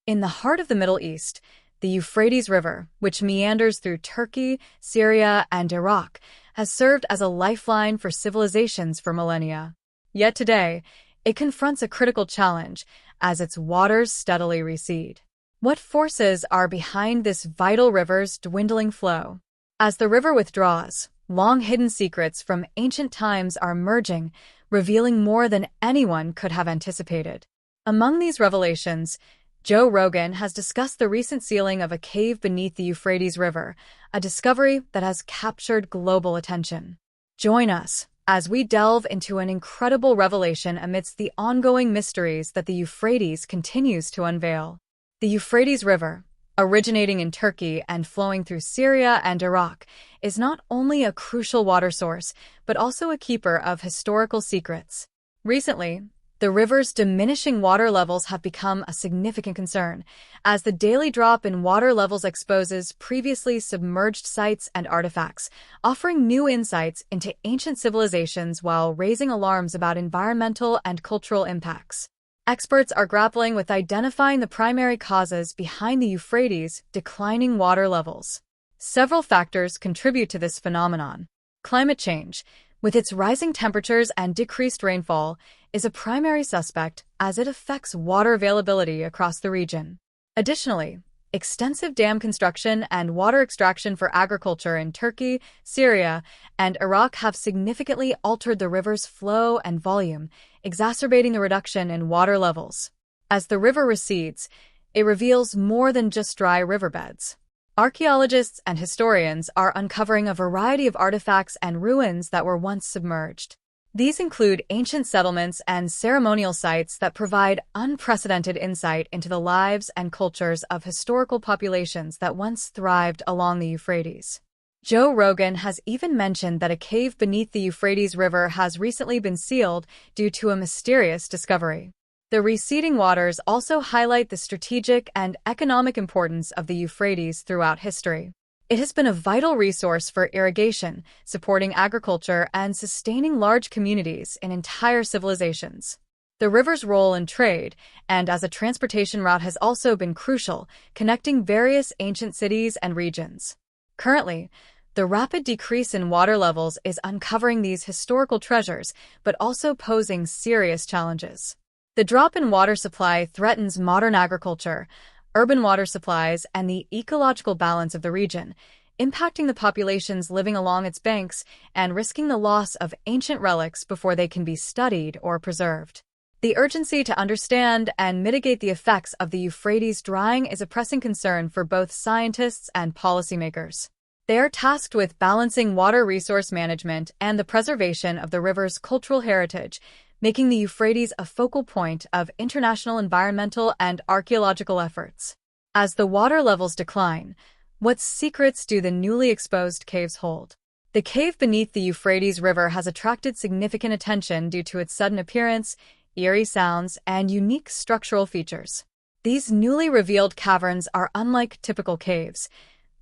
In the heart of the Middle East, the Euphrates River, which meanders through Turkey, Syria, and Iraq, has served as a lifeline for civilizations for millennia. Yet today, it confronts a critical challenge as its waters steadily recede. What forces are behind this vital river's dwindling flow? As the river withdraws, long-hidden secrets from ancient times are emerging, revealing more than anyone could have anticipated. Among these revelations, Joe Rogan has discussed the recent sealing of a cave beneath the Euphrates River, a discovery that has captured global attention. Join us as we delve into an incredible revelation amidst the ongoing mysteries that the Euphrates continues to unveil. The Euphrates River, originating in Turkey and flowing through Syria and Iraq, is not only a crucial water source, but also a keeper of historical secrets. Recently, the river's diminishing water levels have become a significant concern, as the daily drop in water levels exposes previously submerged sites and artifacts, offering new insights into ancient civilizations while raising alarms about environmental and cultural impacts. Experts are grappling with identifying the primary causes behind the Euphrates' declining water levels. Several factors contribute to this phenomenon. Climate change, with its rising temperatures and decreased rainfall, is a primary suspect as it affects water availability across the region. Additionally, extensive dam construction and water extraction for agriculture in Turkey, Syria, and Iraq have significantly altered the river's flow and volume, exacerbating the reduction in water levels. As the river recedes, it reveals more than just dry riverbeds. Archaeologists and historians are uncovering a variety of artifacts and ruins that were once submerged. These include ancient settlements and ceremonial sites that provide unprecedented insight into the lives and cultures of historical populations that once thrived along the Euphrates. Joe Rogan has even mentioned that a cave beneath the Euphrates River has recently been sealed due to a mysterious discovery. The receding waters also highlight the strategic and economic importance of the Euphrates throughout history. It has been a vital resource for irrigation, supporting agriculture, and sustaining large communities in entire civilizations. The river's role in trade and as a transportation route has also been crucial, connecting various ancient cities and regions. Currently, the rapid decrease in water levels is uncovering these historical treasures, but also posing serious challenges. The drop in water supply threatens modern agriculture, urban water supplies, and the ecological balance of the region, impacting the populations living along its banks and risking the loss of ancient relics before they can be studied or preserved. The urgency to understand and mitigate the effects of the Euphrates drying is a pressing concern for both scientists and policymakers. They are tasked with balancing water resource management and the preservation of the river's cultural heritage, making the Euphrates a focal point of international environmental and archaeological efforts. As the water levels decline, what secrets do the newly exposed caves hold? The cave beneath the Euphrates River has attracted significant attention due to its sudden appearance, eerie sounds, and unique structural features. These newly revealed caverns are unlike typical caves.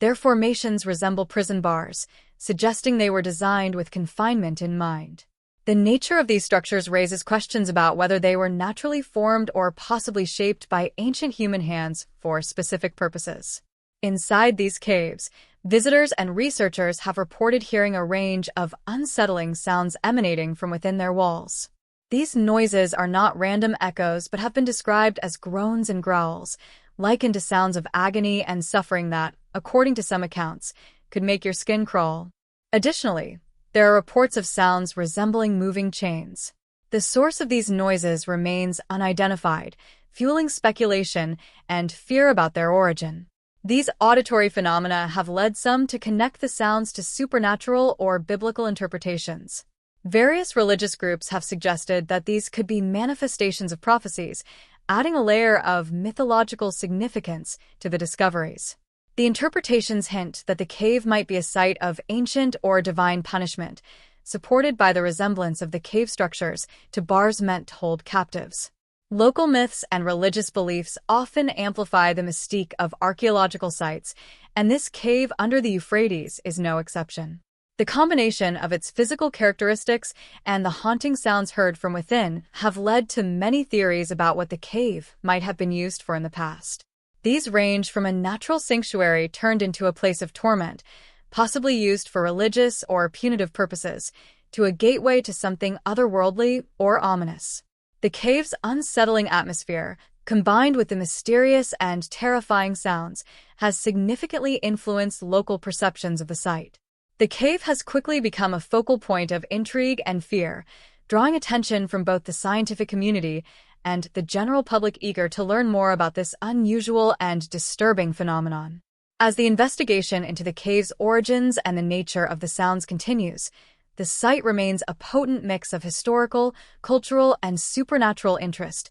Their formations resemble prison bars, suggesting they were designed with confinement in mind. The nature of these structures raises questions about whether they were naturally formed or possibly shaped by ancient human hands for specific purposes. Inside these caves, visitors and researchers have reported hearing a range of unsettling sounds emanating from within their walls. These noises are not random echoes but have been described as groans and growls, likened to sounds of agony and suffering that, according to some accounts, could make your skin crawl. Additionally, there are reports of sounds resembling moving chains. The source of these noises remains unidentified, fueling speculation and fear about their origin. These auditory phenomena have led some to connect the sounds to supernatural or biblical interpretations. Various religious groups have suggested that these could be manifestations of prophecies, adding a layer of mythological significance to the discoveries. The interpretations hint that the cave might be a site of ancient or divine punishment, supported by the resemblance of the cave structures to bars meant to hold captives. Local myths and religious beliefs often amplify the mystique of archaeological sites, and this cave under the Euphrates is no exception. The combination of its physical characteristics and the haunting sounds heard from within have led to many theories about what the cave might have been used for in the past. These range from a natural sanctuary turned into a place of torment, possibly used for religious or punitive purposes, to a gateway to something otherworldly or ominous. The cave's unsettling atmosphere, combined with the mysterious and terrifying sounds, has significantly influenced local perceptions of the site. The cave has quickly become a focal point of intrigue and fear, drawing attention from both the scientific community and the general public eager to learn more about this unusual and disturbing phenomenon. As the investigation into the cave's origins and the nature of the sounds continues, the site remains a potent mix of historical, cultural, and supernatural interest,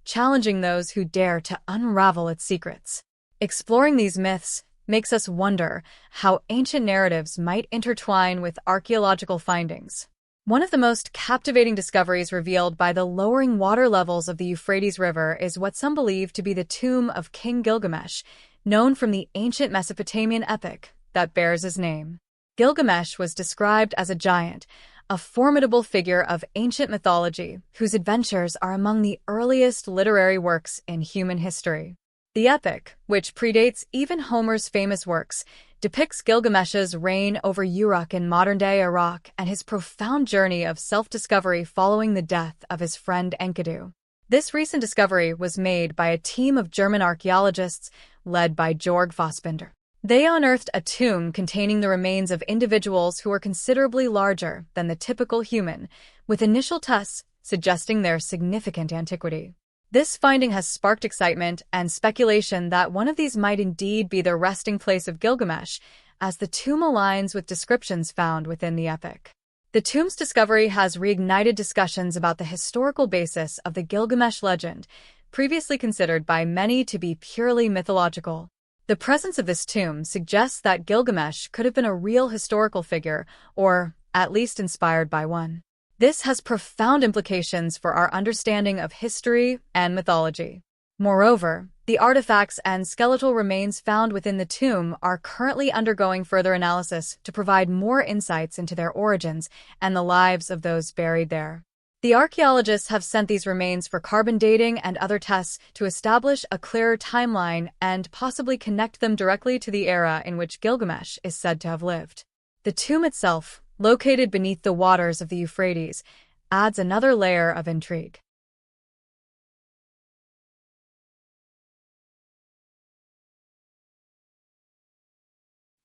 challenging those who dare to unravel its secrets. Exploring these myths makes us wonder how ancient narratives might intertwine with archaeological findings. One of the most captivating discoveries revealed by the lowering water levels of the Euphrates River is what some believe to be the tomb of King Gilgamesh, known from the ancient Mesopotamian epic that bears his name. Gilgamesh was described as a giant, a formidable figure of ancient mythology whose adventures are among the earliest literary works in human history. The epic, which predates even Homer's famous works, depicts Gilgamesh's reign over Uruk in modern-day Iraq and his profound journey of self-discovery following the death of his friend Enkidu. This recent discovery was made by a team of German archaeologists led by Georg Fassbinder. They unearthed a tomb containing the remains of individuals who were considerably larger than the typical human, with initial tests suggesting their significant antiquity. This finding has sparked excitement and speculation that one of these might indeed be the resting place of Gilgamesh, as the tomb aligns with descriptions found within the epic. The tomb's discovery has reignited discussions about the historical basis of the Gilgamesh legend, previously considered by many to be purely mythological. The presence of this tomb suggests that Gilgamesh could have been a real historical figure, or at least inspired by one. This has profound implications for our understanding of history and mythology. Moreover, the artifacts and skeletal remains found within the tomb are currently undergoing further analysis to provide more insights into their origins and the lives of those buried there. The archaeologists have sent these remains for carbon dating and other tests to establish a clearer timeline and possibly connect them directly to the era in which Gilgamesh is said to have lived. The tomb itself, located beneath the waters of the Euphrates, adds another layer of intrigue.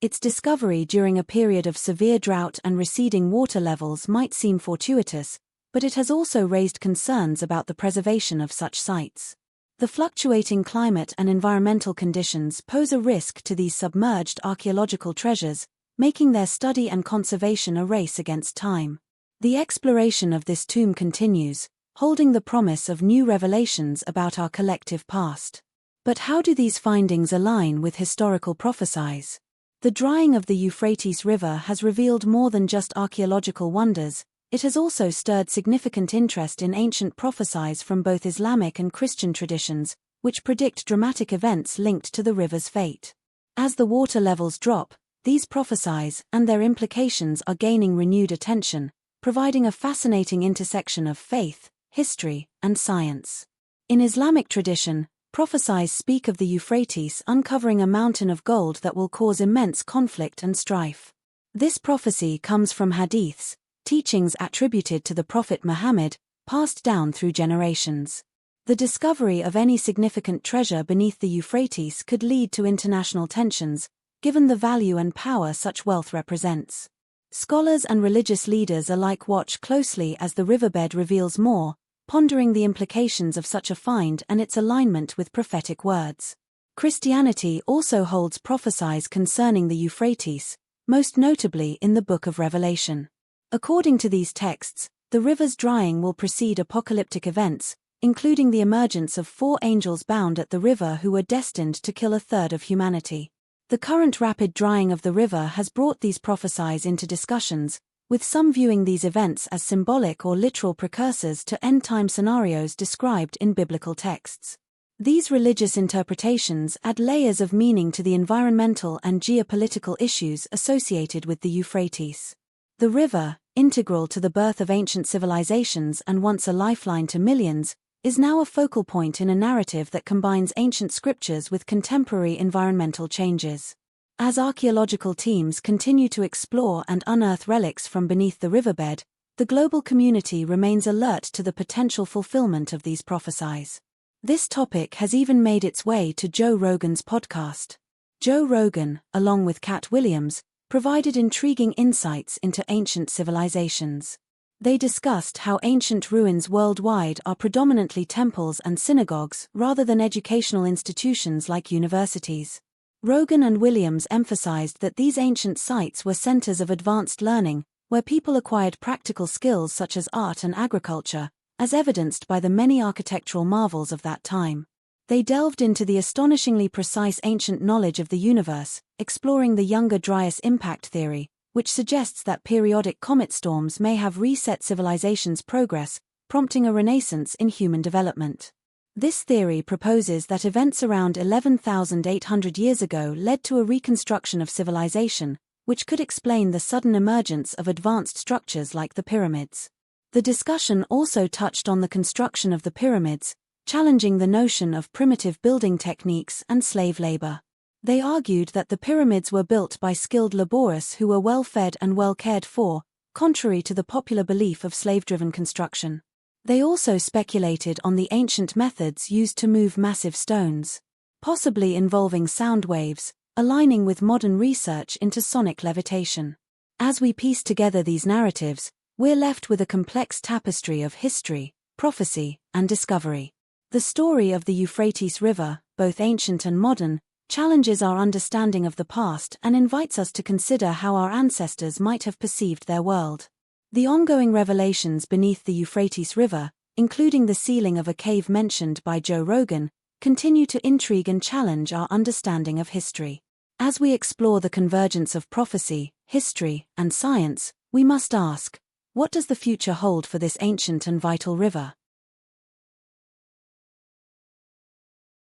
Its discovery during a period of severe drought and receding water levels might seem fortuitous, but it has also raised concerns about the preservation of such sites. The fluctuating climate and environmental conditions pose a risk to these submerged archaeological treasures, making their study and conservation a race against time. The exploration of this tomb continues, holding the promise of new revelations about our collective past. But how do these findings align with historical prophecies? The drying of the Euphrates River has revealed more than just archaeological wonders. It has also stirred significant interest in ancient prophecies from both Islamic and Christian traditions, which predict dramatic events linked to the river's fate. As the water levels drop, these prophecies and their implications are gaining renewed attention, providing a fascinating intersection of faith, history, and science. In Islamic tradition, prophecies speak of the Euphrates uncovering a mountain of gold that will cause immense conflict and strife. This prophecy comes from hadiths, teachings attributed to the Prophet Muhammad, passed down through generations. The discovery of any significant treasure beneath the Euphrates could lead to international tensions, given the value and power such wealth represents. Scholars and religious leaders alike watch closely as the riverbed reveals more, pondering the implications of such a find and its alignment with prophetic words. Christianity also holds prophecies concerning the Euphrates, most notably in the Book of Revelation. According to these texts, the river's drying will precede apocalyptic events, including the emergence of 4 angels bound at the river who were destined to kill a third of humanity. The current rapid drying of the river has brought these prophecies into discussions, with some viewing these events as symbolic or literal precursors to end-time scenarios described in biblical texts. These religious interpretations add layers of meaning to the environmental and geopolitical issues associated with the Euphrates. The river, integral to the birth of ancient civilizations and once a lifeline to millions, is now a focal point in a narrative that combines ancient scriptures with contemporary environmental changes. As archaeological teams continue to explore and unearth relics from beneath the riverbed, the global community remains alert to the potential fulfillment of these prophecies. This topic has even made its way to Joe Rogan's podcast. Joe Rogan, along with Cat Williams, provided intriguing insights into ancient civilizations. They discussed how ancient ruins worldwide are predominantly temples and synagogues rather than educational institutions like universities. Rogan and Williams emphasized that these ancient sites were centers of advanced learning, where people acquired practical skills such as art and agriculture, as evidenced by the many architectural marvels of that time. They delved into the astonishingly precise ancient knowledge of the universe, exploring the Younger Dryas impact theory, which suggests that periodic comet storms may have reset civilization's progress, prompting a renaissance in human development. This theory proposes that events around 11,800 years ago led to a reconstruction of civilization, which could explain the sudden emergence of advanced structures like the pyramids. The discussion also touched on the construction of the pyramids, challenging the notion of primitive building techniques and slave labor. They argued that the pyramids were built by skilled laborers who were well-fed and well cared for, contrary to the popular belief of slave-driven construction. They also speculated on the ancient methods used to move massive stones, possibly involving sound waves, aligning with modern research into sonic levitation. As we piece together these narratives, we're left with a complex tapestry of history, prophecy, and discovery. The story of the Euphrates River, both ancient and modern, challenges our understanding of the past and invites us to consider how our ancestors might have perceived their world. The ongoing revelations beneath the Euphrates River, including the sealing of a cave mentioned by Joe Rogan, continue to intrigue and challenge our understanding of history. As we explore the convergence of prophecy, history, and science, we must ask, what does the future hold for this ancient and vital river?